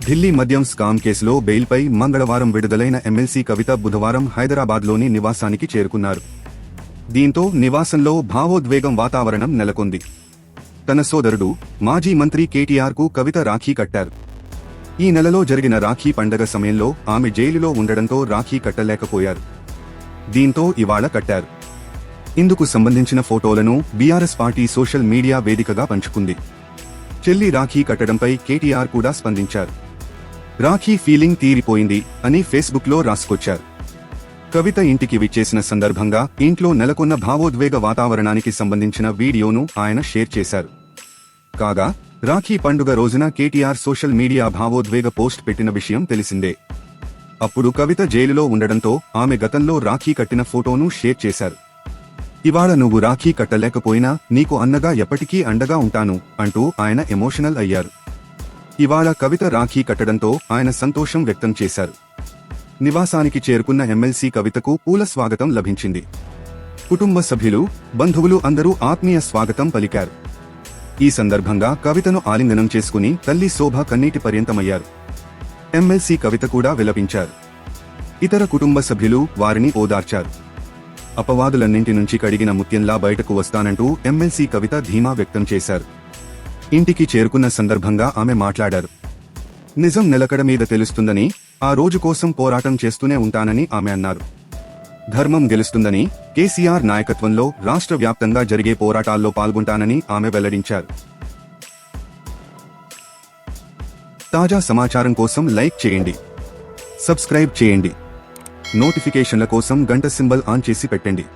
ఢిల్లీ మద్యం స్కామ్ కేసులో బెయిల్పై మంగళవారం విడుదలైన ఎమ్మెల్సీ కవిత బుధవారం హైదరాబాద్లోని నివాసానికి చేరుకున్నారు. దీంతో నివాసంలో భావోద్వేగం వాతావరణం నెలకొంది. తన సోదరుడు, మాజీ మంత్రి కేటీఆర్కు కవిత రాఖీ కట్టారు. ఈ నెలలో జరిగిన రాఖీ పండగ సమయంలో ఆమె జైలులో ఉండడంతో రాఖీ కట్టలేకపోయారు. దీంతో ఇవాళ కట్టారు. ఇందుకు సంబంధించిన ఫోటోలను బీఆర్ఎస్ పార్టీ సోషల్ మీడియా వేదికగా పంచుకుంది. చెల్లి రాఖీ కట్టడంపై కేటీఆర్ కూడా స్పందించారు. రాఖీ ఫీలింగ్ తీరిపోయింది అని ఫేస్బుక్లో రాసుకొచ్చారు. కవిత ఇంటికి విచ్చేసిన సందర్భంగా ఇంట్లో నెలకొన్న భావోద్వేగ వాతావరణానికి సంబంధించిన వీడియోను ఆయన షేర్ చేశారు. కాగా రాఖీ పండుగ రోజున కేటీఆర్ సోషల్ మీడియా భావోద్వేగ పోస్ట్ పెట్టిన విషయం తెలిసిందే. అప్పుడు కవిత జైలులో ఉండడంతో ఆమె గతంలో రాఖీ కట్టిన ఫోటోను షేర్ చేశారు. ఇవాళ నువ్వు రాఖీ కట్టలేకపోయినా నీకు అన్నగా ఎప్పటికీ అండగా ఉంటాను అంటూ ఆయన ఎమోషనల్ అయ్యారు. ఇవాళ కవిత రాఖీ కట్టడంతో ఆయన సంతోషం వ్యక్తం చేశారు. నివాసానికి చేరుకున్న ఎమ్మెల్సీ కవితకు పూల స్వాగతం లభించింది. కుటుంబ సభ్యులు, బంధువులు అందరూ ఆత్మీయ స్వాగతం పలికారు. ఈ సందర్భంగా కవితను ఆలింగనం చేసుకుని తల్లి శోభ కన్నీటి పర్యంతమయ్యారు. ఎమ్మెల్సీ కవిత కూడా విలపించారు. ఇతర కుటుంబ సభ్యులు వారిని ఓదార్చారు. అపవాదులన్నింటి నుంచి కడిగిన ముత్యంలా బయటకు వస్తానంటూ ఎమ్మెల్సీ కవిత ధీమా వ్యక్తం చేశారు. ఇంటికి చేరుకున్న సందర్భంగా ఆమె మాట్లాడారు. నిజం నిలకడ మీద తెలుస్తుందని, ఆ రోజు కోసం పోరాటం చేస్తూనే ఉంటానని ఆమె అన్నారు. ధర్మం గెలుస్తుందని, కేసీఆర్ నాయకత్వంలో రాష్ట్ర వ్యాప్తంగా జరిగే పోరాటాల్లో పాల్గొంటానని ఆమె వెల్లడించారు. తాజా సమాచారం కోసం లైక్ చేయండి, సబ్స్క్రైబ్ చేయండి, నోటిఫికేషన్ల కోసం గంట సింబల్ ఆన్ చేసి పెట్టండి.